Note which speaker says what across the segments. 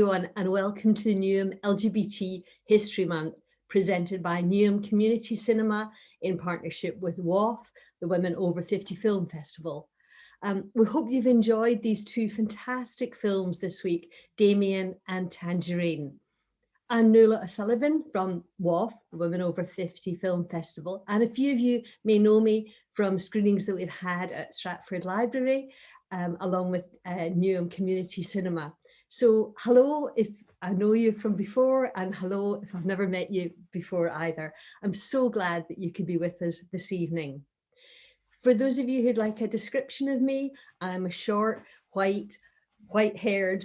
Speaker 1: Everyone, and welcome to the Newham LGBT History Month, presented by Newham Community Cinema in partnership with WOF, the Women Over 50 Film Festival. We hope you've enjoyed these two fantastic films this week, Damian and Tangerine. I'm Nuala O'Sullivan from WOF, the Women Over 50 Film Festival, and a few of you may know me from screenings that we've had at Stratford Library, along with Newham Community Cinema. So hello if I know you from before, and hello if I've never met you before either. I'm so glad that you could be with us this evening. For those of you who'd like a description of me, I'm a short, white-haired,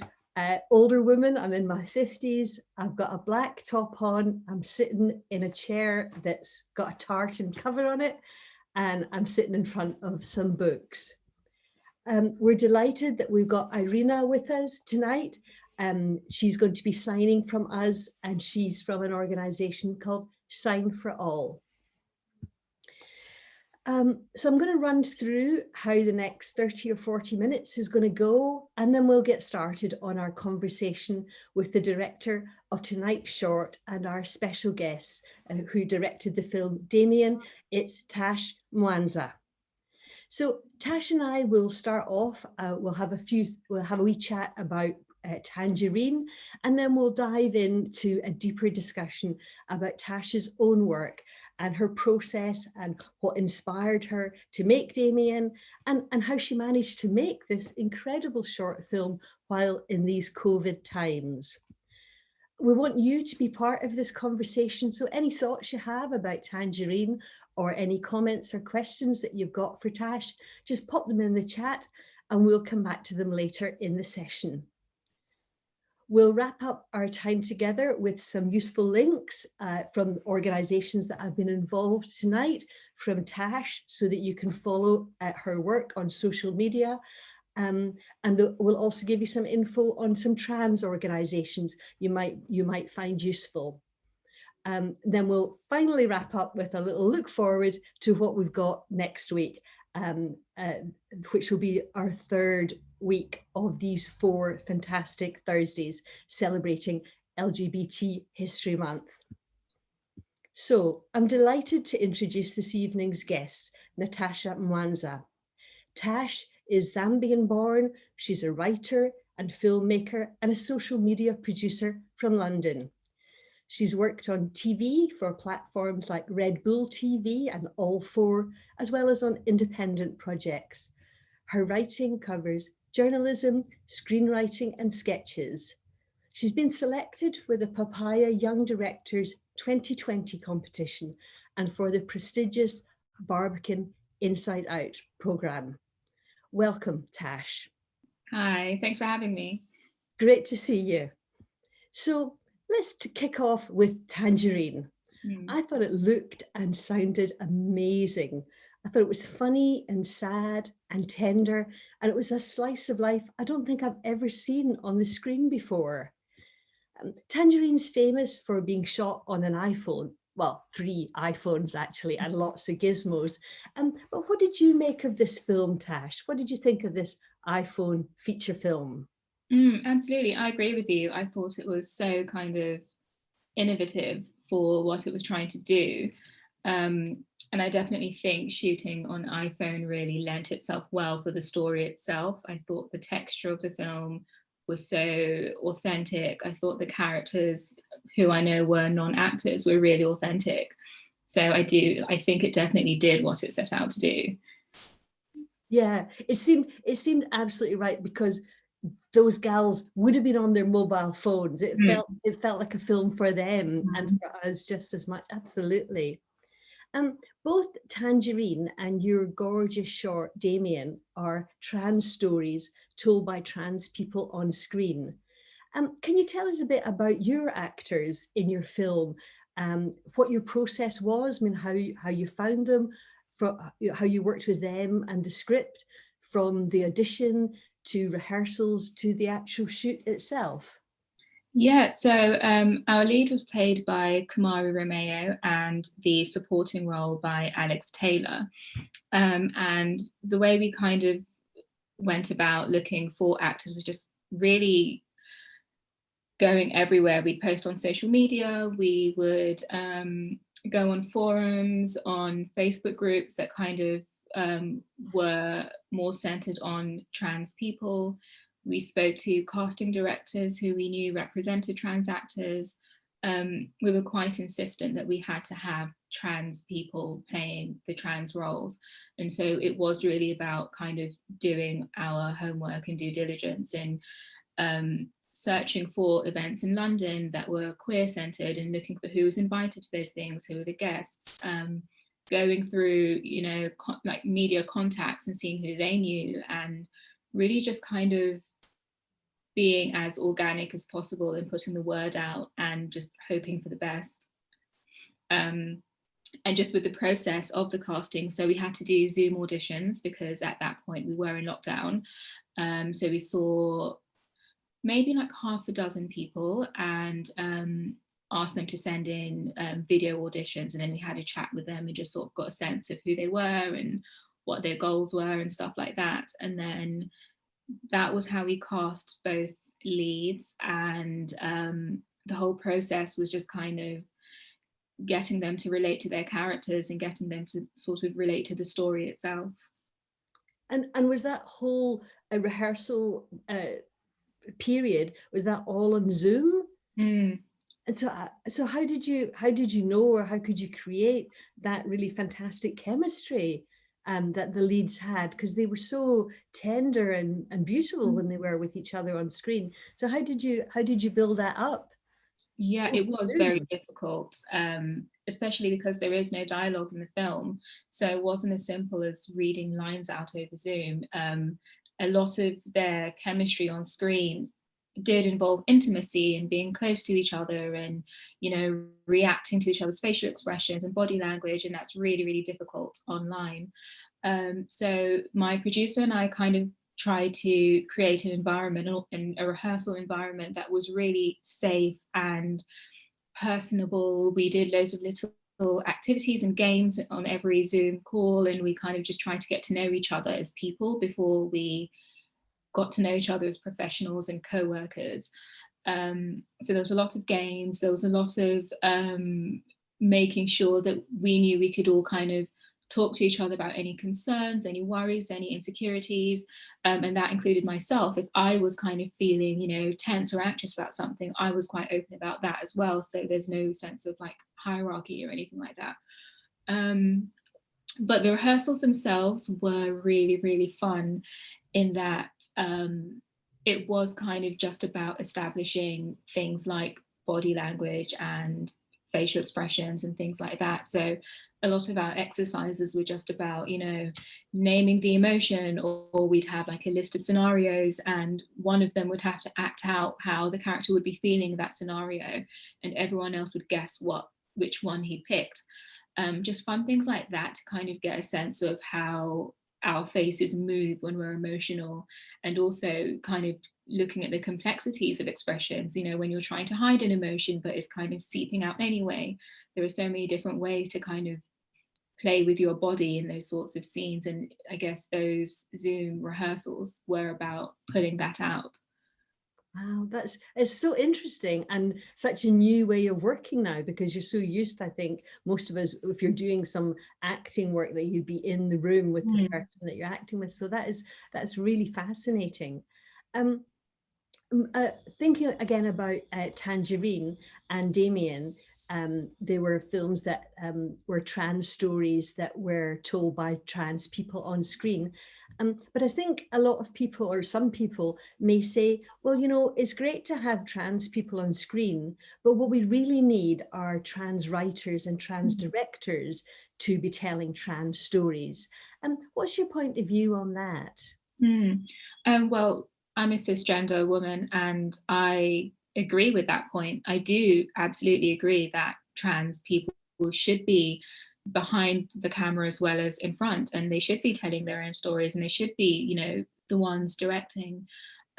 Speaker 1: older woman. I'm in my 50s. I've got a black top on. I'm sitting in a chair that's got a tartan cover on it, and I'm sitting in front of some books. We're delighted that we've got Irina with us tonight. She's going to be signing from us, and she's from an organisation called Sign for All. So I'm going to run through how the next 30 or 40 minutes is going to go, and then we'll get started on our conversation with the director of tonight's short and our special guest who directed the film Damian. It's Tash Mwanza. So Tash and I will start off, we'll have a wee chat about Tangerine, and then we'll dive into a deeper discussion about Tash's own work and her process and what inspired her to make Damian, and how she managed to make this incredible short film while in these COVID times. We want you to be part of this conversation, so any thoughts you have about Tangerine or any comments or questions that you've got for Tash, just pop them in the chat and we'll come back to them later in the session. We'll wrap up our time together with some useful links from organisations that have been involved tonight from Tash, so that you can follow her work on social media. And we'll also give you some info on some trans organisations you might find useful. Then we'll finally wrap up with a little look forward to what we've got next week, which will be our third week of these 4 fantastic Thursdays celebrating LGBT History Month. So I'm delighted to introduce this evening's guest, Natasha Mwanza. Tash is Zambian born. She's a writer and filmmaker and a social media producer from London. She's worked on TV for platforms like Red Bull TV and All4, as well as on independent projects. Her writing covers journalism, screenwriting, and sketches. She's been selected for the Papaya Young Directors 2020 competition and for the prestigious Barbican Inside Out programme. Welcome, Tash.
Speaker 2: Hi, thanks for having me.
Speaker 1: Great to see you. So let's kick off with Tangerine. I thought it looked and sounded amazing. I thought it was funny and sad and tender, and it was a slice of life I don't think I've ever seen on the screen before. Tangerine's famous for being shot on an iPhone. Well, 3 iPhones actually, and lots of gizmos. But what did you make of this film, Tash? What did you think of this iPhone feature film?
Speaker 2: Absolutely, I agree with you. I thought it was so kind of innovative for what it was trying to do. And I definitely think shooting on iPhone really lent itself well for the story itself. I thought the texture of the film was so authentic. I thought the characters, who I know were non-actors, were really authentic. So I think it definitely did what it set out to do.
Speaker 1: Yeah, it seemed absolutely right, because those gals would have been on their mobile phones. It felt like a film for them and for us just as much. Absolutely. Both Tangerine and your gorgeous short Damian are trans stories told by trans people on screen. Can you tell us a bit about your actors in your film? What your process was? I mean, how you found them, how you worked with them and the script, from the audition to rehearsals to the actual shoot itself?
Speaker 2: Yeah, so our lead was played by Kamari Romeo and the supporting role by Alex Taylor. And the way we kind of went about looking for actors was just really going everywhere. We'd post on social media, we would go on forums, on Facebook groups that kind of were more centered on trans people. We spoke to casting directors who we knew represented trans actors. We were quite insistent that we had to have trans people playing the trans roles. And so it was really about kind of doing our homework and due diligence and searching for events in London that were queer centered and looking for who was invited to those things, who were the guests, going through, you know, like media contacts and seeing who they knew, and really just kind of being as organic as possible and putting the word out and just hoping for the best. And just with the process of the casting, so we had to do Zoom auditions because at that point we were in lockdown. So we saw maybe like half a dozen people and asked them to send in video auditions, and then we had a chat with them and just sort of got a sense of who they were and what their goals were and stuff like that. And then that was how we cast both leads, and the whole process was just kind of getting them to relate to their characters and getting them to sort of relate to the story itself.
Speaker 1: And was that whole rehearsal period, was that all on Zoom? And so how did you know, or how could you create that really fantastic chemistry that the leads had, because they were so tender and beautiful when they were with each other on screen? So how did you build that up?
Speaker 2: Yeah, it was very difficult, especially because there is no dialogue in the film. So it wasn't as simple as reading lines out over Zoom. A lot of their chemistry on screen did involve intimacy and being close to each other and, you know, reacting to each other's facial expressions and body language. And that's really, really difficult online. So my producer and I kind of tried to create an environment and a rehearsal environment that was really safe and personable. We did loads of little activities and games on every Zoom call, and we kind of just tried to get to know each other as people before we got to know each other as professionals and co-workers. So there was a lot of games, there was a lot of making sure that we knew we could all kind of talk to each other about any concerns, any worries, any insecurities, and that included myself. If I was kind of feeling, you know, tense or anxious about something, I was quite open about that as well. So there's no sense of like hierarchy or anything like that. But the rehearsals themselves were really, really fun in that it was kind of just about establishing things like body language and facial expressions and things like that. So a lot of our exercises were just about, you know, naming the emotion, or we'd have like a list of scenarios and one of them would have to act out how the character would be feeling that scenario, and everyone else would guess which one he picked. Just fun things like that to kind of get a sense of how our faces move when we're emotional, and also kind of looking at the complexities of expressions, you know, when you're trying to hide an emotion but it's kind of seeping out anyway. There are so many different ways to kind of play with your body in those sorts of scenes, and I guess those Zoom rehearsals were about putting that out.
Speaker 1: Wow, it's so interesting and such a new way of working now, because you're so used, I think, most of us, if you're doing some acting work, that you'd be in the room with the person that you're acting with. So that's really fascinating. Thinking again about Tangerine and Damian, they were films that were trans stories that were told by trans people on screen. But I think a lot of people, or some people, may say, well, you know, it's great to have trans people on screen, but what we really need are trans writers and trans directors to be telling trans stories. What's your point of view on that?
Speaker 2: Well, I'm a cisgender woman and I agree with that point. I do absolutely agree that trans people should be behind the camera as well as in front, and they should be telling their own stories, and they should be, you know, the ones directing.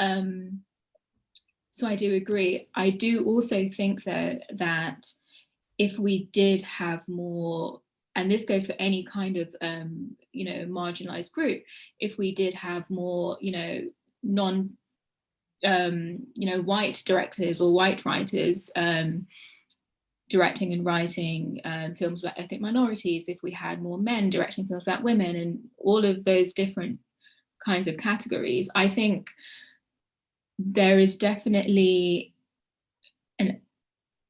Speaker 2: So I do agree. I do also think though that if we did have more, and this goes for any kind of you know, marginalized group, if we did have more, you know, white directors or white writers directing and writing films about ethnic minorities, if we had more men directing films about women, and all of those different kinds of categories, I think there is definitely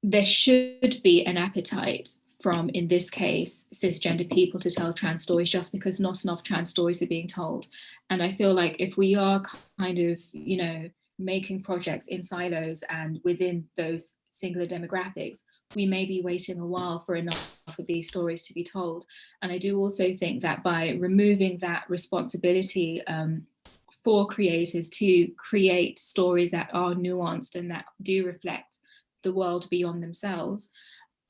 Speaker 2: there should be an appetite from, in this case, cisgender people to tell trans stories, just because not enough trans stories are being told. And I feel like if we are kind of, making projects in silos and within those singular demographics, we may be waiting a while for enough of these stories to be told. And I do also think that by removing that responsibility for creators to create stories that are nuanced and that do reflect the world beyond themselves,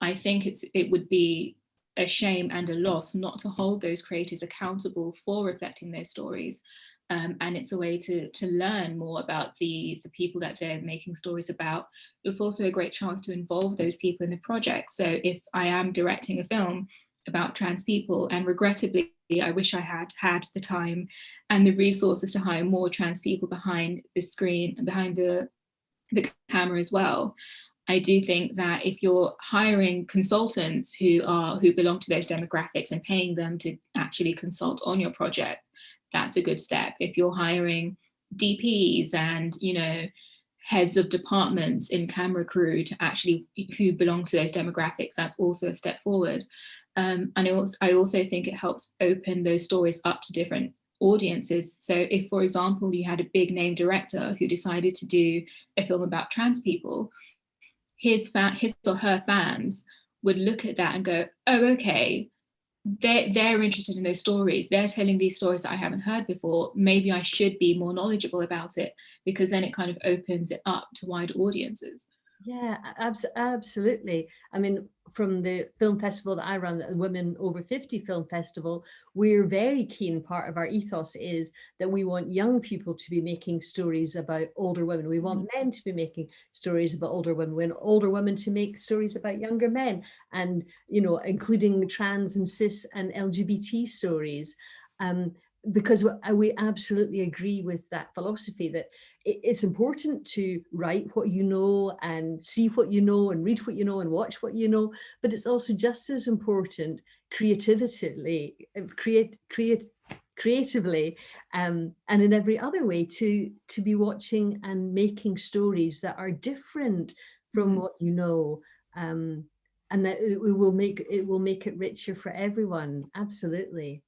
Speaker 2: I think it would be a shame and a loss not to hold those creators accountable for reflecting those stories. And it's a way to learn more about the people that they're making stories about. It's also a great chance to involve those people in the project. So if I am directing a film about trans people, and regrettably, I wish I had the time and the resources to hire more trans people behind the screen and behind the camera as well, I do think that if you're hiring consultants who belong to those demographics and paying them to actually consult on your project, that's a good step. If you're hiring DPs and heads of departments in camera crew to actually who belong to those demographics, that's also a step forward. And I also think it helps open those stories up to different audiences. So if, for example, you had a big name director who decided to do a film about trans people, his or her fans would look at that and go, oh, okay, they're interested in those stories. They're telling these stories that I haven't heard before. Maybe I should be more knowledgeable about it, because then it kind of opens it up to wider audiences.
Speaker 1: Yeah, absolutely. I mean, from the film festival that I run, the Women Over 50 Film Festival, we're very keen. Part of our ethos is that we want young people to be making stories about older women. We want men to be making stories about older women. We want older women to make stories about younger men, and including trans and cis and LGBT stories. Because we absolutely agree with that philosophy that it's important to write what you know and see what you know and read what you know and watch what you know, but it's also just as important creatively and in every other way to be watching and making stories that are different from what you know, and that it will make it richer for everyone. Absolutely.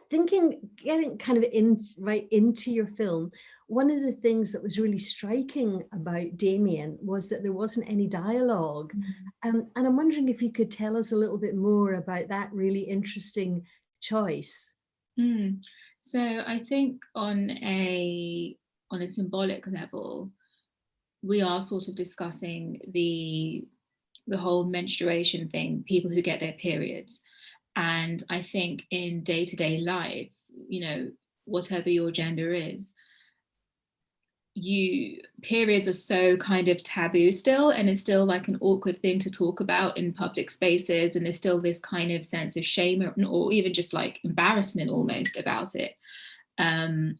Speaker 1: Getting kind of right into your film, one of the things that was really striking about Damian was that there wasn't any dialogue. And I'm wondering if you could tell us a little bit more about that really interesting choice.
Speaker 2: So I think on a symbolic level, we are sort of discussing the whole menstruation thing, people who get their periods. And I think in day-to-day life, whatever your gender is, periods are so kind of taboo still, and it's still like an awkward thing to talk about in public spaces, and there's still this kind of sense of shame or even just like embarrassment almost about it. And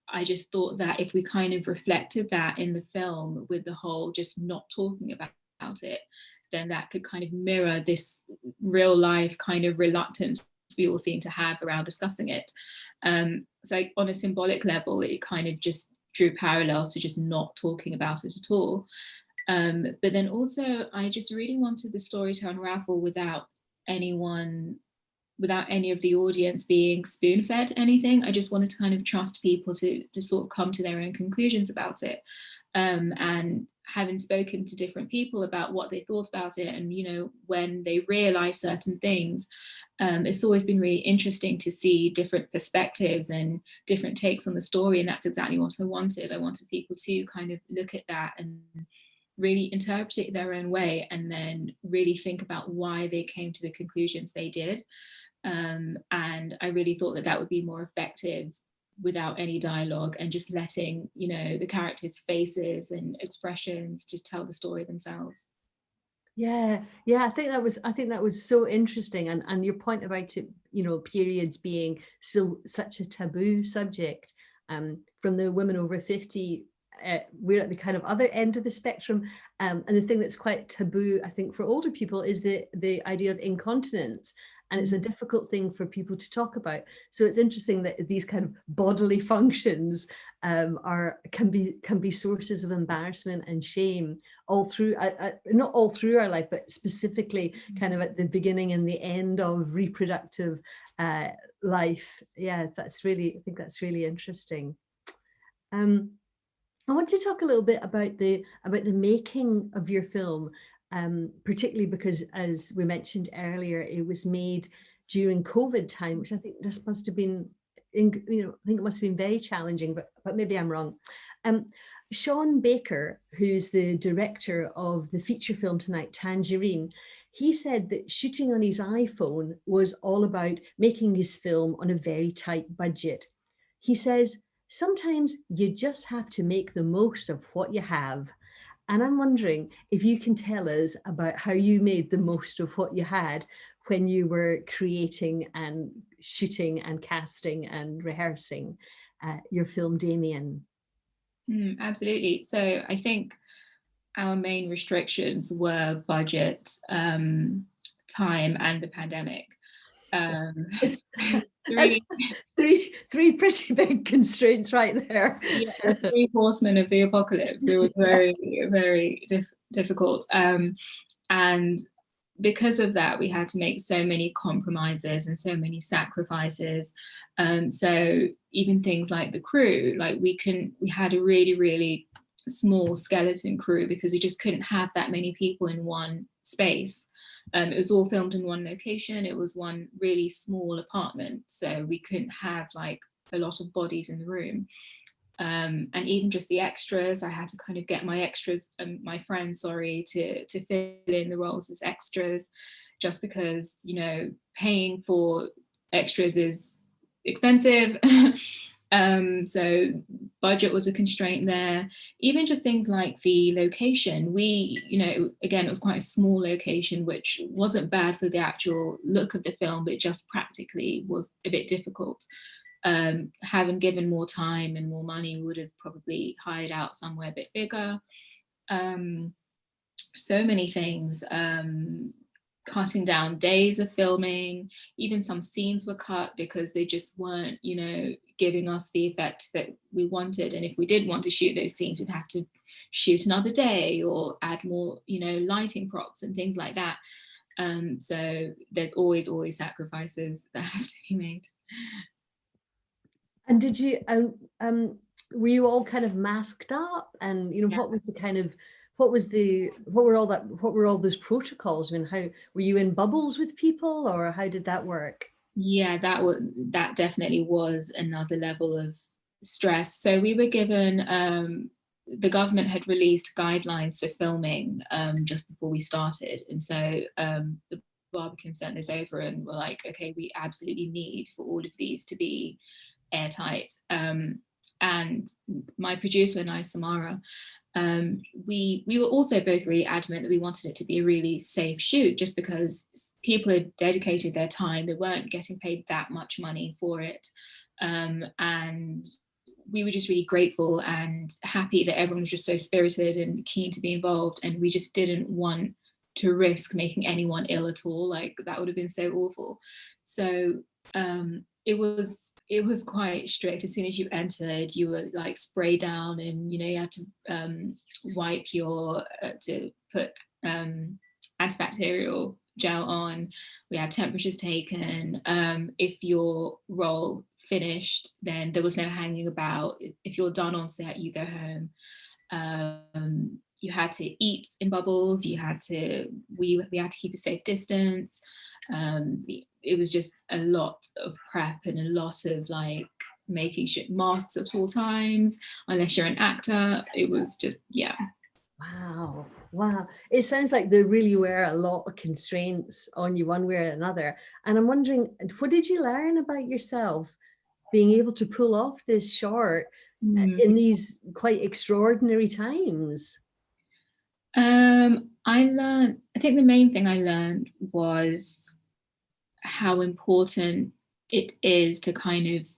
Speaker 2: I just thought that if we kind of reflected that in the film with the whole just not talking about it, then that could kind of mirror this real life kind of reluctance we all seem to have around discussing it. So on a symbolic level, it kind of just drew parallels to just not talking about it at all. But then also, I just really wanted the story to unravel without any of the audience being spoon-fed anything. I just wanted to kind of trust people to sort of come to their own conclusions about it. And having spoken to different people about what they thought about it, and when they realize certain things, it's always been really interesting to see different perspectives and different takes on the story. And that's exactly what I wanted. I wanted people to kind of look at that and really interpret it their own way, and then really think about why they came to the conclusions they did. And I really thought that would be more effective without any dialogue, and just letting the characters' faces and expressions just tell the story themselves.
Speaker 1: Yeah, I think that was so interesting, and your point about it, periods being still such a taboo subject. From the women over 50, we're at the kind of other end of the spectrum. And the thing that's quite taboo, I think, for older people is the idea of incontinence. And it's a difficult thing for people to talk about. So it's interesting that these kind of bodily functions can be sources of embarrassment and shame all through, not all through our life, but specifically kind of at the beginning and the end of reproductive life. Yeah, I think that's really interesting. I want to talk a little bit about the making of your film, particularly because, as we mentioned earlier, it was made during COVID time, which I think just must have been, I think it must have been very challenging, but maybe I'm wrong. Sean Baker, who's the director of the feature film tonight, Tangerine, he said that shooting on his iPhone was all about making his film on a very tight budget. He says, sometimes you just have to make the most of what you have. And I'm wondering if you can tell us about how you made the most of what you had when you were creating and shooting and casting and rehearsing your film, Damian.
Speaker 2: Absolutely. So I think our main restrictions were budget, time, and the pandemic.
Speaker 1: Three pretty big constraints right there.
Speaker 2: Yeah, the three horsemen of the apocalypse. It was very, very difficult. And because of that, we had to make so many compromises and so many sacrifices. So even things like the crew, like we had a really, really small skeleton crew because we just couldn't have that many people in one space. It was all filmed in one location. It was one really small apartment, so we couldn't have like a lot of bodies in the room. And even just the extras, I had to kind of get my extras, my friends, to fill in the roles as extras, just because, paying for extras is expensive. So budget was a constraint there. Even just things like the location, again, it was quite a small location, which wasn't bad for the actual look of the film, but just practically was a bit difficult. Having given more time and more money, would have probably hired out somewhere a bit bigger. So many things, cutting down days of filming. Even some scenes were cut because they just weren't, giving us the effect that we wanted. And if we did want to shoot those scenes, we'd have to shoot another day or add more, lighting props and things like that. So there's always sacrifices that have to be made.
Speaker 1: And did you, were you all kind of masked up? And, what was the kind of, what were all those protocols? I mean, how were you in bubbles with people, or how did that work?
Speaker 2: Yeah, that definitely was another level of stress. So we were given, the government had released guidelines for filming just before we started. And so the Barbican sent this over and were like, okay, we absolutely need for all of these to be airtight. And my producer and I, Samara, we were also both really adamant that we wanted it to be a really safe shoot, just because people had dedicated their time. They weren't getting paid that much money for it. And we were just really grateful and happy that everyone was just so spirited and keen to be involved. And we just didn't want to risk making anyone ill at all. Like, that would have been so awful. So it was quite strict. As soon as you entered, you were like sprayed down, and you had to wipe to put antibacterial gel on. We had temperatures taken. If your role finished, then there was no hanging about. If you're done on set, you go home. You had to eat in bubbles. We had to keep a safe distance. It was just a lot of prep and a lot of like making sure masks at all times, unless you're an actor. It was just, yeah.
Speaker 1: Wow. It sounds like there really were a lot of constraints on you one way or another. And I'm wondering, what did you learn about yourself being able to pull off this short in these quite extraordinary times?
Speaker 2: I think the main thing I learned was how important it is to kind of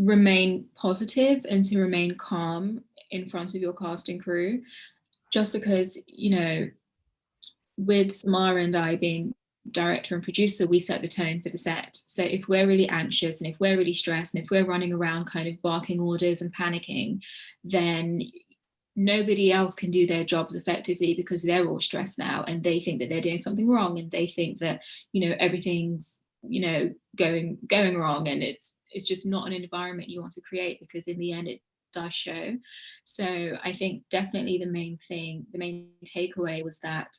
Speaker 2: remain positive and to remain calm in front of your cast and crew, just because, you know, with Samara and I being director and producer, we set the tone for the set. So if we're really anxious and if we're really stressed and if we're running around kind of barking orders and panicking, then nobody else can do their jobs effectively, because they're all stressed now and they think that they're doing something wrong, and they think that, you know, everything's, you know, going wrong, and it's just not an environment you want to create, because in the end it does show. So I think definitely the main takeaway was that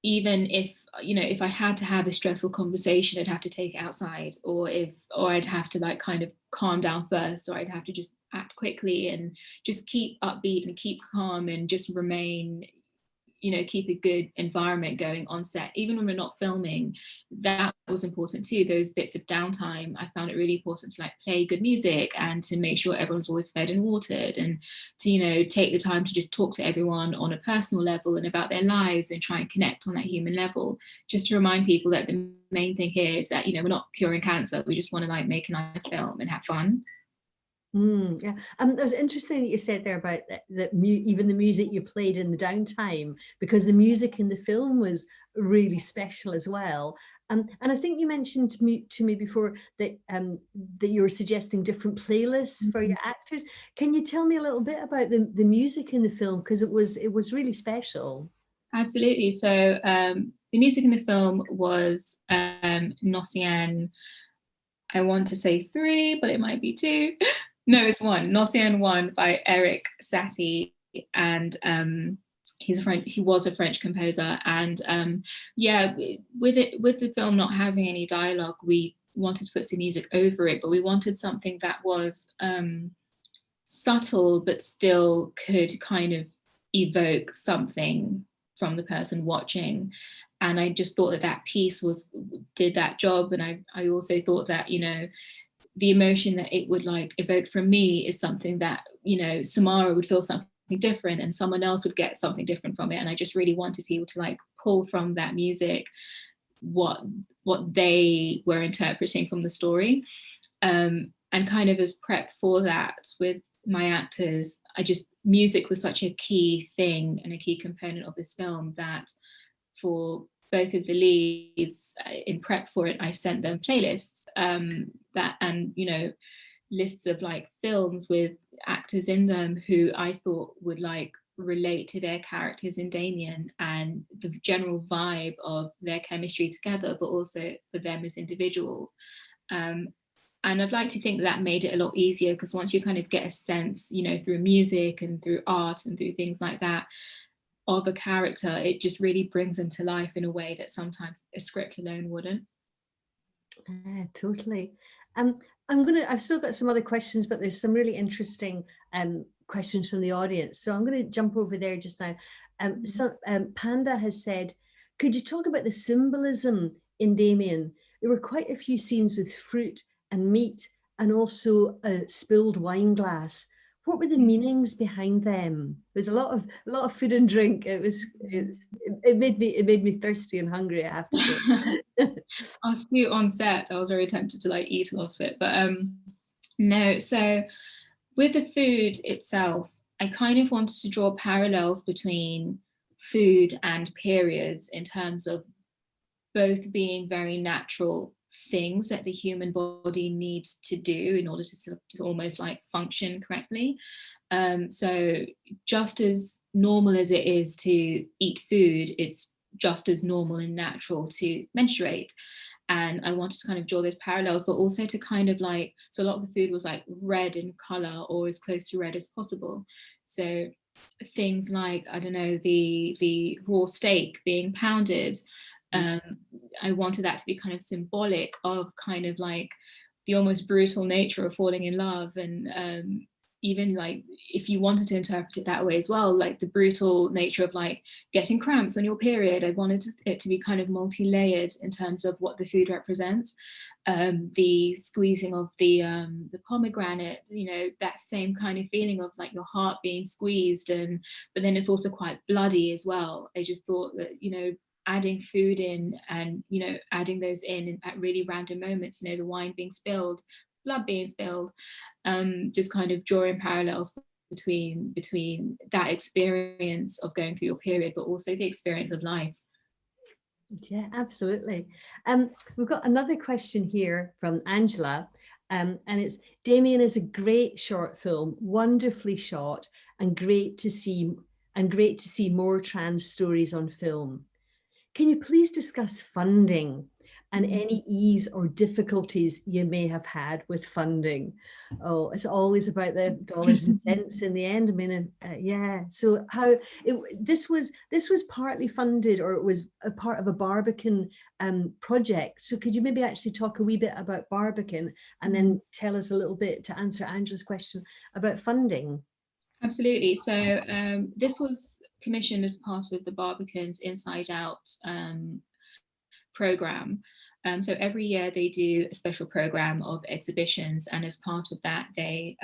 Speaker 2: even if, you know, if I had to have a stressful conversation, I'd have to take it outside, or I'd have to like kind of calm down first, or I'd have to just act quickly and just keep upbeat and keep calm and just remain, you know, keep a good environment going on set, even when we're not filming. That was important too. Those bits of downtime, I found it really important to like play good music and to make sure everyone's always fed and watered, and to, you know, take the time to just talk to everyone on a personal level and about their lives and try and connect on that human level, just to remind people that the main thing here is that, you know, we're not curing cancer, we just want to like make a nice film and have fun.
Speaker 1: Yeah, it was interesting that you said there about even the music you played in the downtime, because the music in the film was really special as well. And I think you mentioned to me before that that you were suggesting different playlists for your actors. Can you tell me a little bit about the music in the film, because it was really special?
Speaker 2: Absolutely. So the music in the film was Nocien, I want to say 3, but it might be 2. No, it's 1. Nocien 1 by Eric Satie, and he was a French composer. And yeah, with the film not having any dialogue, we wanted to put some music over it, but we wanted something that was subtle but still could kind of evoke something from the person watching. And I just thought that piece did that job. And I also thought that, you know, the emotion that it would like evoke from me is something that, you know, Samara would feel something different and someone else would get something different from it. And I just really wanted people to like pull from that music what they were interpreting from the story. And kind of as prep for that with my actors, music was such a key thing and a key component of this film, that for both of the leads, in prep for it, I sent them playlists and, you know, lists of like films with actors in them who I thought would like relate to their characters in Damian and the general vibe of their chemistry together, but also for them as individuals. And I'd like to think that made it a lot easier, because once you kind of get a sense, you know, through music and through art and through things like that of a character, it just really brings them to life in a way that sometimes a script alone wouldn't.
Speaker 1: Totally. I've still got some other questions, but there's some really interesting questions from the audience. So I'm going to jump over there just now. Panda has said, could you talk about the symbolism in Damian? There were quite a few scenes with fruit and meat and also a spilled wine glass. What were the meanings behind them? There's a lot of food and drink. It made me thirsty and hungry, I have to say.
Speaker 2: Our stew on set, I was very tempted to like eat a lot of it, but no. So with the food itself, I kind of wanted to draw parallels between food and periods in terms of both being very natural things that the human body needs to do in order to almost like function correctly. So just as normal as it is to eat food, it's just as normal and natural to menstruate. And I wanted to kind of draw those parallels, but also to kind of like, so a lot of the food was like red in color or as close to red as possible. So things like, I don't know, the raw steak being pounded, I wanted that to be kind of symbolic of kind of like the almost brutal nature of falling in love. And even like, if you wanted to interpret it that way as well, like the brutal nature of like getting cramps on your period, I wanted it to be kind of multi-layered in terms of what the food represents. The squeezing of the pomegranate, you know, that same kind of feeling of like your heart being squeezed, but then it's also quite bloody as well. I just thought that, you know, adding food in and, you know, adding those in at really random moments, you know, the wine being spilled, blood being spilled, just kind of drawing parallels between that experience of going through your period, but also the experience of life.
Speaker 1: Yeah, absolutely. We've got another question here from Angela, and it's, Damian is a great short film, wonderfully shot, and great to see more trans stories on film. Can you please discuss funding and any ease or difficulties you may have had with funding? Oh, it's always about the dollars and cents in the end. I mean, yeah. So how this was partly funded, or it was a part of a Barbican project. So could you maybe actually talk a wee bit about Barbican, and then tell us a little bit, to answer Angela's question, about funding?
Speaker 2: Absolutely. So this was commissioned as part of the Barbican's Inside Out program. So every year they do a special program of exhibitions, and as part of that, they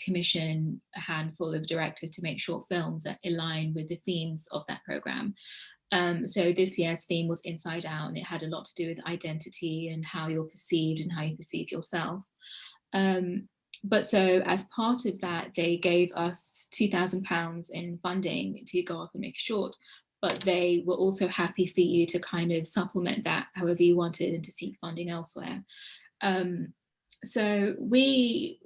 Speaker 2: commission a handful of directors to make short films that align with the themes of that program. So this year's theme was Inside Out, and it had a lot to do with identity and how you're perceived and how you perceive yourself. But so as part of that, they gave us £2,000 in funding to go off and make a short, but they were also happy for you to kind of supplement that however you wanted and to seek funding elsewhere. So we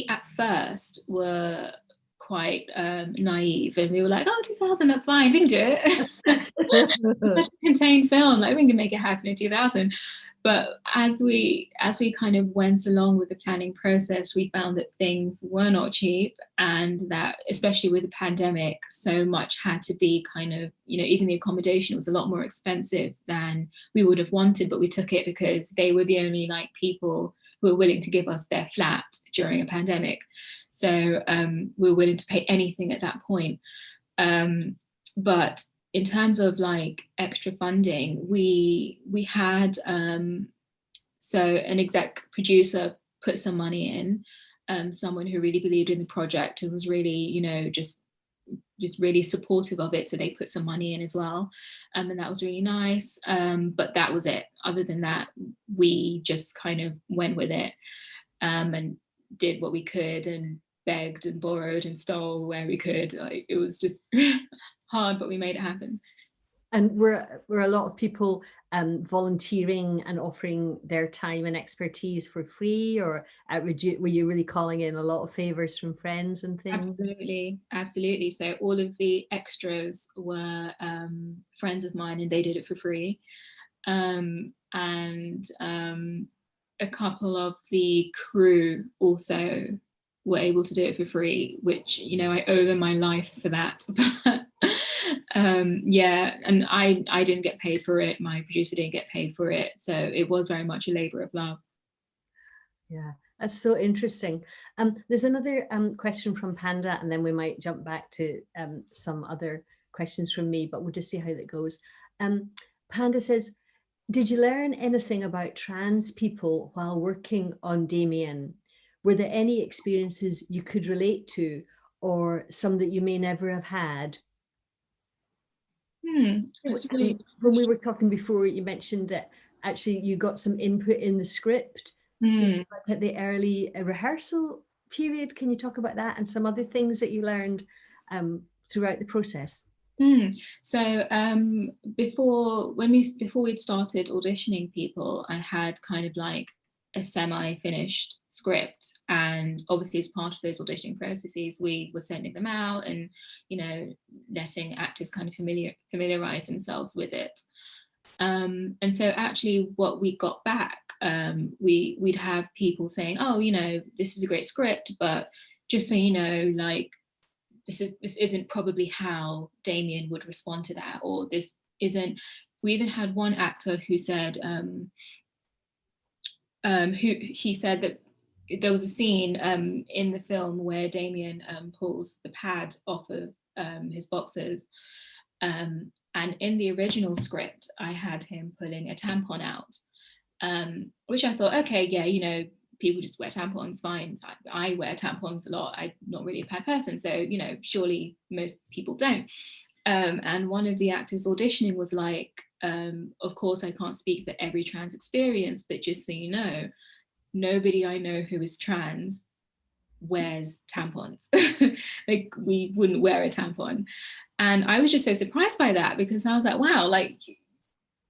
Speaker 2: at first were quite naive, and we were like, oh, 2,000, that's fine, we can do it. Such a contained film, like we can make it happen in 2,000. But as we kind of went along with the planning process, we found that things were not cheap, and that especially with the pandemic, so much had to be kind of, even the accommodation was a lot more expensive than we would have wanted, but we took it because they were the only people who were willing to give us their flat during a pandemic. So we were willing to pay anything at that point. But in terms of extra funding, we had so an exec producer put some money in, someone who really believed in the project and was really, just really supportive of it. So they put some money in as well, and that was really nice. But that was it. Other than that, we just kind of went with it, and did what we could, and begged and borrowed and stole where we could. It was just hard, but we made it happen.
Speaker 1: And were a lot of people volunteering and offering their time and expertise for free, or were you really calling in a lot of favors from friends and things?
Speaker 2: Absolutely. So all of the extras were friends of mine, and they did it for free. And a couple of the crew also were able to do it for free, which, I owe them my life for that. Yeah, and I didn't get paid for it. My producer didn't get paid for it. So it was very much a labor of love.
Speaker 1: Yeah, that's so interesting. There's another question from Panda, and then we might jump back to some other questions from me, but we'll just see how that goes. Panda says, did you learn anything about trans people while working on Damian? Were there any experiences you could relate to, or some that you may never have had? When we were talking before, you mentioned that actually you got some input in the script at the early rehearsal period. Can you talk about that and some other things that you learned throughout the process?
Speaker 2: So before we'd started auditioning people, I had kind of a semi-finished script, and obviously as part of those auditioning processes, we were sending them out and letting actors kind of familiarize themselves with it. And so actually what we got back, we'd have people saying, oh, this is a great script, but just so you know, this isn't probably how Damian would respond to that, or this isn't. We even had one actor who said, he said that there was a scene in the film where Damian pulls the pad off of his boxers, and in the original script I had him pulling a tampon out, which I thought, okay, yeah, people just wear tampons, fine. I wear tampons a lot. I'm not really a pad person, so surely most people don't. And one of the actors auditioning was like, of course I can't speak for every trans experience, but just so you know, nobody I know who is trans wears tampons. Like, we wouldn't wear a tampon. And I was just so surprised by that, because I was like, wow, like,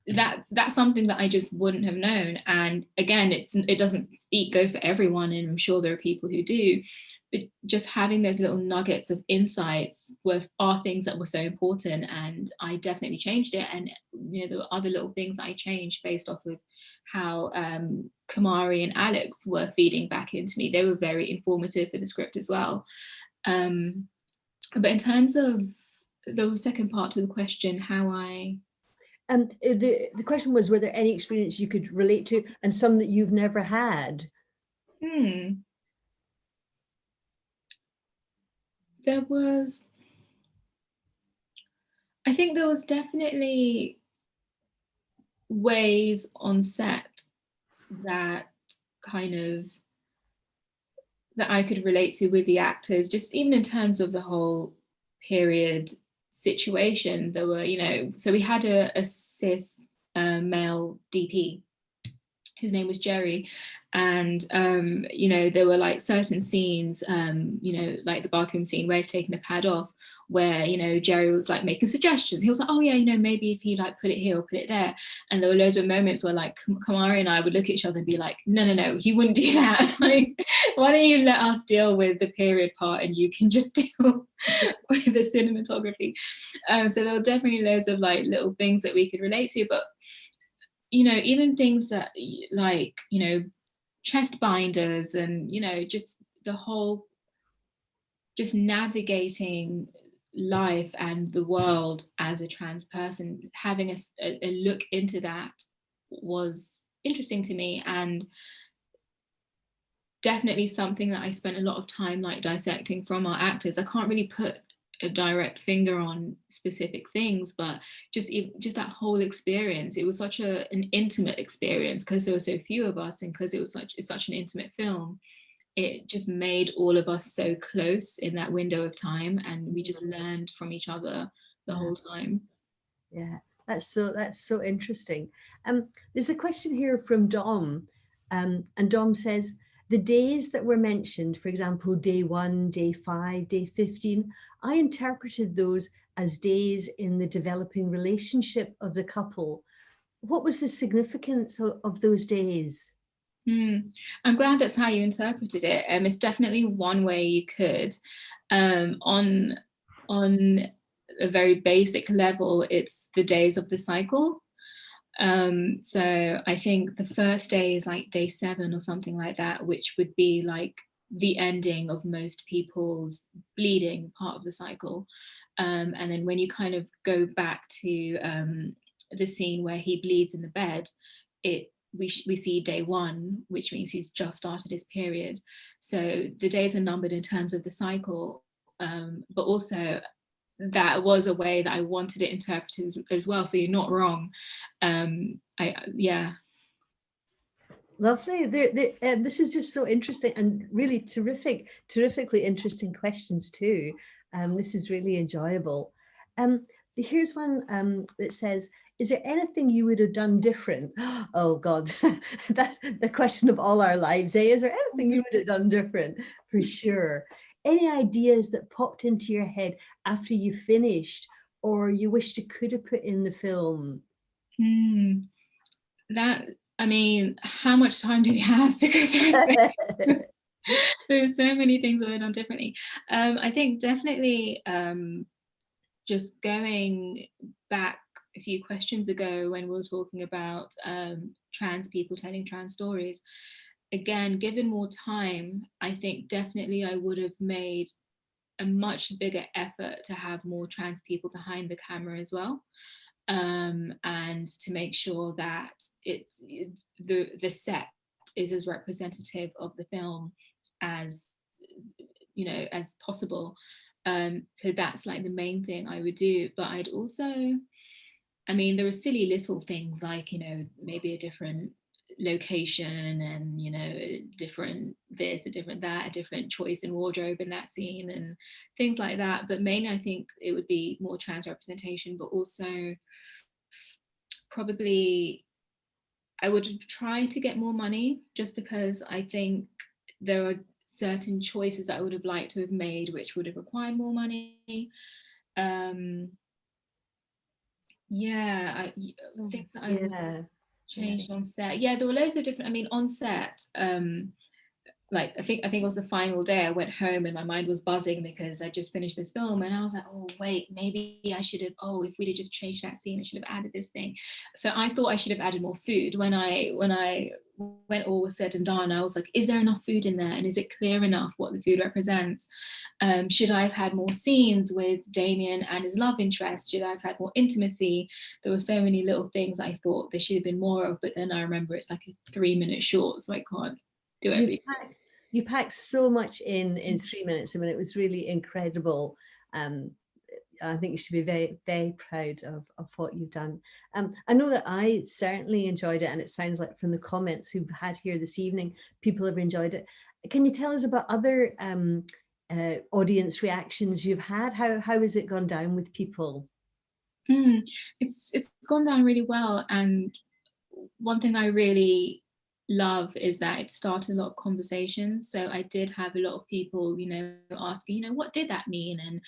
Speaker 2: that's something that I just wouldn't have known. And again, it doesn't go for everyone, and I'm sure there are people who do, but just having those little nuggets of insights are things that were so important. And I definitely changed it. And there were other little things I changed based off of how Kamari and Alex were feeding back into me. They were very informative for the script as well. But in terms of, there was a second part to the question, how I...
Speaker 1: the question was, were there any experience you could relate to, and some that you've never had?
Speaker 2: I think there was definitely ways on set that I could relate to with the actors, just even in terms of the whole period situation. There were, so we had a cis male DP. His name was Jerry, and there were like certain scenes, like the bathroom scene where he's taking the pad off, where Jerry was like making suggestions. He was like, oh yeah, maybe if he like put it here or put it there. And there were loads of moments where like Kamari and I would look at each other and be like, no, he wouldn't do that. Like, why don't you let us deal with the period part, and you can just deal with the cinematography. So there were definitely loads of like little things that we could relate to. But even things that like, chest binders, and, just the whole, just navigating life and the world as a trans person, having a look into that was interesting to me, and definitely something that I spent a lot of time like dissecting from our actors. I can't really put a direct finger on specific things, but just that whole experience, it was such an intimate experience, because there were so few of us, and because it's such an intimate film. It just made all of us so close in that window of time, and we just learned from each other the whole time.
Speaker 1: Yeah, that's so interesting. There's a question here from Dom, and Dom says, the days that were mentioned, for example, day 1, day 5, day 15, I interpreted those as days in the developing relationship of the couple. What was the significance of those days?
Speaker 2: I'm glad that's how you interpreted it. It's definitely one way you could. On a very basic level, it's the days of the cycle. So I think the first day is like day 7 or something like that, which would be like the ending of most people's bleeding part of the cycle. And then when you kind of go back to the scene where he bleeds in the bed, we see day 1, which means he's just started his period. So the days are numbered in terms of the cycle, but also that was a way that I wanted it interpreted as well. So you're not wrong. Yeah.
Speaker 1: Lovely. This is just so interesting, and really terrifically interesting questions too. This is really enjoyable. Here's one that says, is there anything you would have done different? Oh God, that's the question of all our lives, eh? Is there anything you would have done different? For sure. Any ideas that popped into your head after you finished, or you wished you could have put in the film?
Speaker 2: I mean, how much time do we have? Because there's so many things that I've done differently. I think definitely just going back a few questions ago when we were talking about trans people telling trans stories, again, given more time, I think definitely I would have made a much bigger effort to have more trans people behind the camera as well. And to make sure that the set is as representative of the film as as possible. So that's like the main thing I would do. But I'd also, I mean, there are silly little things like, maybe a different location, and a different this, a different that, a different choice in wardrobe in that scene, and things like that. But mainly I think it would be more trans representation, but also probably I would try to get more money, just because I think there are certain choices that I would have liked to have made which would have required more money. Yeah, things that I would
Speaker 1: Yeah.
Speaker 2: change on set. Yeah, there were loads of different, I mean, on set, like I think it was the final day. I went home and my mind was buzzing because I just finished this film, and I was like, oh wait, maybe I should have, oh, if we'd have just changed that scene, I should have added this thing. So I thought I should have added more food. When I when all was said and done, I was like, is there enough food in there, and is it clear enough what the food represents? Should I have had more scenes with Damian and his love interest? Should I have had more intimacy? There were so many little things I thought there should have been more of, but then I remember it's like a 3-minute short, so I can't do everything.
Speaker 1: You packed so much in 3 minutes. I mean, it was really incredible. I think you should be very, very proud of what you've done. I know that I certainly enjoyed it, and it sounds like from the comments we've had here this evening, people have enjoyed it. Can you tell us about other audience reactions you've had? How has it gone down with people?
Speaker 2: It's gone down really well, and one thing I really love is that it started a lot of conversations. So I did have a lot of people, you know, asking, you know, what did that mean, and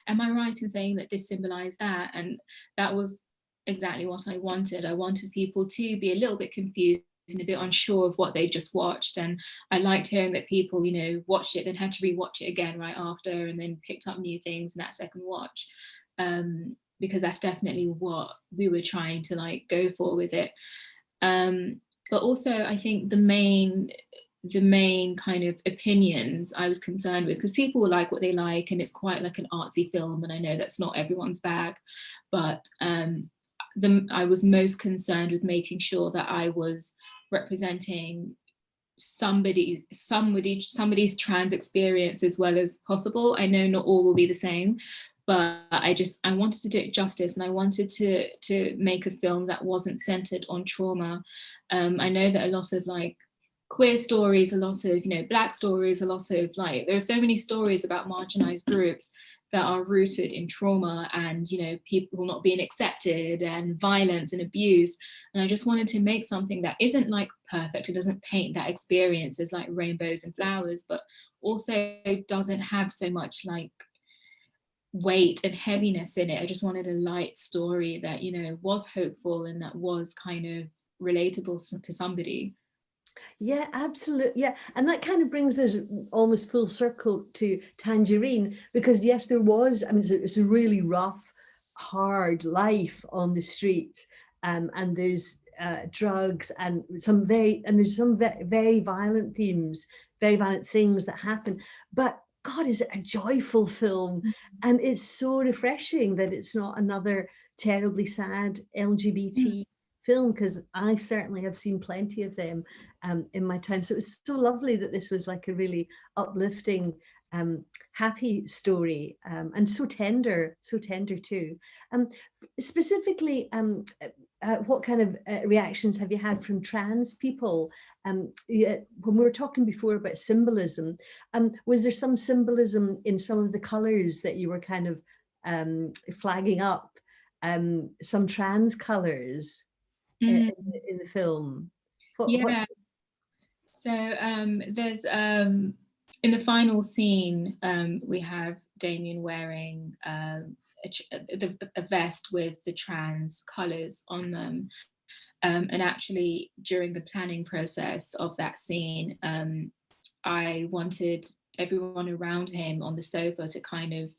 Speaker 2: am I right in saying that this symbolized that? And that was exactly what I wanted. I wanted people to be a little bit confused and a bit unsure of what they just watched. And I liked hearing that people, you know, watched it, then had to rewatch it again right after, and then picked up new things in that second watch. Because that's definitely what we were trying to like go for with it. But also I think the main kind of opinions I was concerned with, because people like what they like, and it's quite like an artsy film, and I know that's not everyone's bag, but I was most concerned with making sure that I was representing somebody's trans experience as well as possible. I know not all will be the same, but I wanted to do it justice, and I wanted to make a film that wasn't centered on trauma. I know that a lot of like queer stories, a lot of, you know, Black stories, a lot of like, there are so many stories about marginalized groups that are rooted in trauma and, you know, people not being accepted and violence and abuse. And I just wanted to make something that isn't like perfect. It doesn't paint that experience as like rainbows and flowers, but also doesn't have so much like weight and heaviness in it. I just wanted a light story that, you know, was hopeful and that was kind of relatable to somebody.
Speaker 1: Yeah, absolutely. Yeah. And that kind of brings us almost full circle to Tangerine, because yes, there was, I mean, it's a really rough, hard life on the streets. And there's drugs and there's some very violent themes, very violent things that happen. But God, is it a joyful film? And it's so refreshing that it's not another terribly sad LGBT film, because I certainly have seen plenty of them in my time. So it was so lovely that this was like a really uplifting, happy story, and so tender too. Specifically, what kind of reactions have you had from trans people? When we were talking before about symbolism, was there some symbolism in some of the colours that you were kind of flagging up? Some trans colours in the film?
Speaker 2: What? So there's in the final scene, we have Damian wearing a vest with the trans colours on them. And actually, during the planning process of that scene, I wanted everyone around him on the sofa to kind of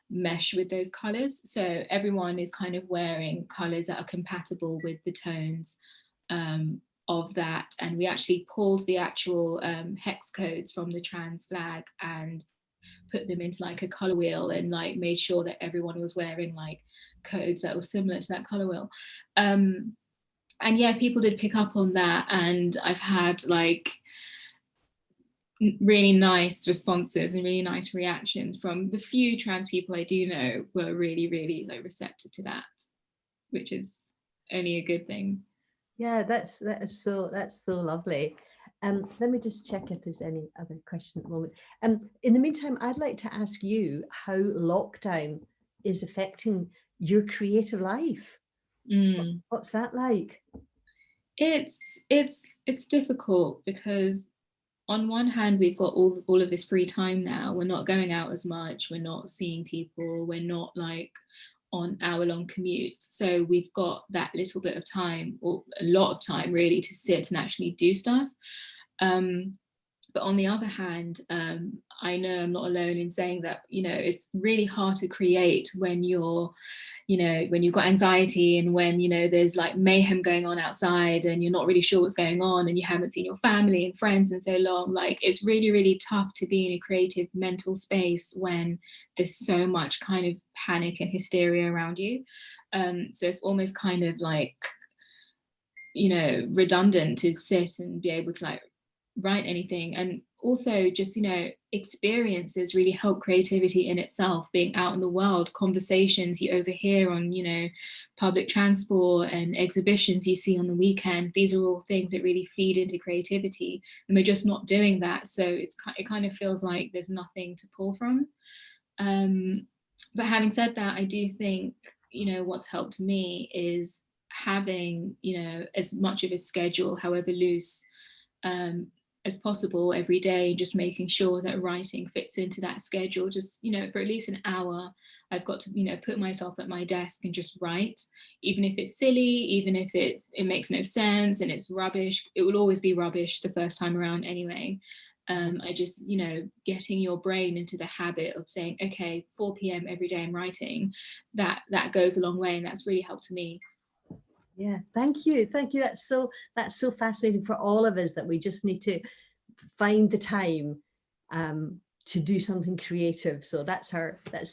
Speaker 2: mesh with those colours. So everyone is kind of wearing colours that are compatible with the tones of that. And we actually pulled the actual hex codes from the trans flag and put them into like a color wheel, and like made sure that everyone was wearing like codes that were similar to that color wheel. And yeah, people did pick up on that, and I've had like really nice responses and really nice reactions from the few trans people I do know. Were really like receptive to that, which is only a good thing.
Speaker 1: Yeah, that's so lovely. Let me just check if there's any other question at the moment. In the meantime, I'd like to ask you how lockdown is affecting your creative life. What's that like?
Speaker 2: It's difficult because on one hand we've got all of this free time now. We're not going out as much, we're not seeing people, we're not like on hour-long commutes, so we've got that little bit of time, or a lot of time really, to sit and actually do stuff. But on the other hand, I know I'm not alone in saying that, it's really hard to create when when you've got anxiety, and when, there's like mayhem going on outside and you're not really sure what's going on, and you haven't seen your family and friends in so long. Like, it's really, really tough to be in a creative mental space when there's so much kind of panic and hysteria around you. So it's almost kind of like, redundant to sit and be able to like write anything. And also just, experiences really help creativity in itself. Being out in the world, conversations you overhear on, public transport, and exhibitions you see on the weekend, these are all things that really feed into creativity, and we're just not doing that. So it kind of feels like there's nothing to pull from. But having said that, I do think, what's helped me is having, as much of a schedule, however loose, as possible every day, just making sure that writing fits into that schedule. Just, for at least an hour, I've got to, put myself at my desk and just write, even if it's silly, even if it makes no sense and it's rubbish. It will always be rubbish the first time around anyway. I just, getting your brain into the habit of saying, okay, 4 p.m. every day I'm writing, that goes a long way, and that's really helped me.
Speaker 1: Yeah, thank you. That's so fascinating for all of us, that we just need to find the time to do something creative. So that's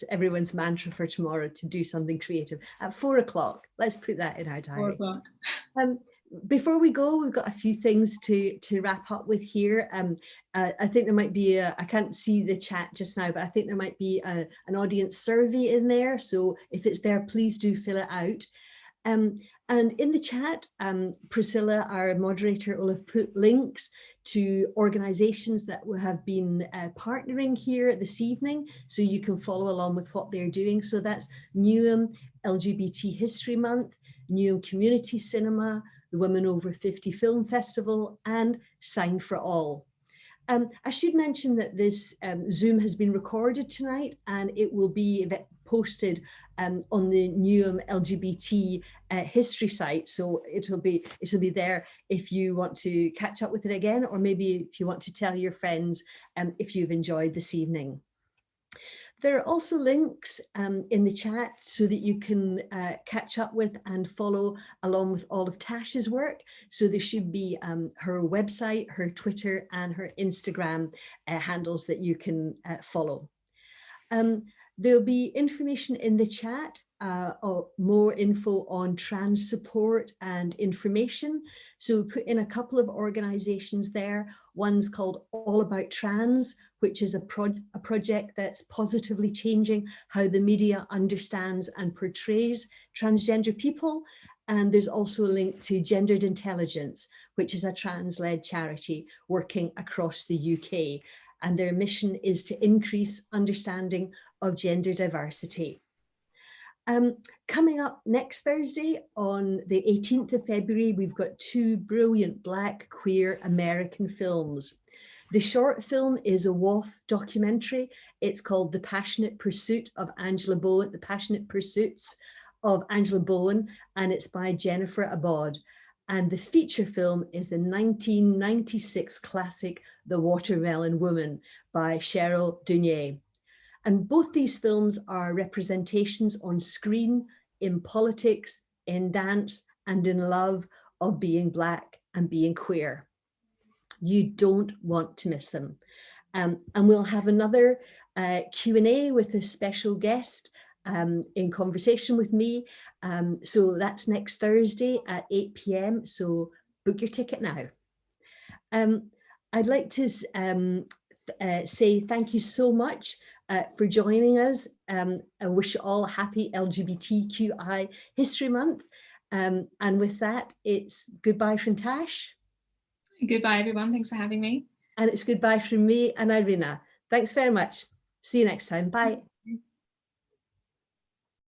Speaker 1: everyone's mantra for tomorrow, to do something creative at 4 o'clock. Let's put that in our diary.
Speaker 2: 4 o'clock.
Speaker 1: Before we go, we've got a few things to wrap up with here. I think there might be I can't see the chat just now, but I think there might be an audience survey in there. So if it's there, please do fill it out. And in the chat, Priscilla, our moderator, will have put links to organisations that have been partnering here this evening, so you can follow along with what they're doing. So that's Newham LGBT History Month, Newham Community Cinema, the Women Over 50 Film Festival, and Sign for All. I should mention that this Zoom has been recorded tonight, and it will be posted on the Newham LGBT history site. So it'll be there if you want to catch up with it again, or maybe if you want to tell your friends if you've enjoyed this evening. There are also links in the chat so that you can catch up with and follow along with all of Tasha's work. So there should be her website, her Twitter, and her Instagram handles that you can follow. There'll be information in the chat, more info on trans support and information. So put in a couple of organizations there. One's called All About Trans, which is a project that's positively changing how the media understands and portrays transgender people. And there's also a link to Gendered Intelligence, which is a trans-led charity working across the UK. And their mission is to increase understanding of gender diversity. Coming up next Thursday, on the 18th of February, we've got 2 brilliant Black queer American films. The short film is a WAF documentary. It's called The Passionate Pursuit of Angela Bowen, The Passionate Pursuits of Angela Bowen, and it's by Jennifer Abod. And the feature film is the 1996 classic, The Watermelon Woman by Cheryl Dunye. And both these films are representations on screen, in politics, in dance, and in love of being Black and being queer. You don't want to miss them. And we'll have another Q&A with a special guest in conversation with me. So that's next Thursday at 8 p.m. So book your ticket now. I'd like to say thank you so much for joining us. I wish you all a happy LGBTQI History Month. And with that, it's goodbye from Tash.
Speaker 2: Goodbye, everyone. Thanks for having me.
Speaker 1: And it's goodbye from me and Irina. Thanks very much. See you next time. Bye.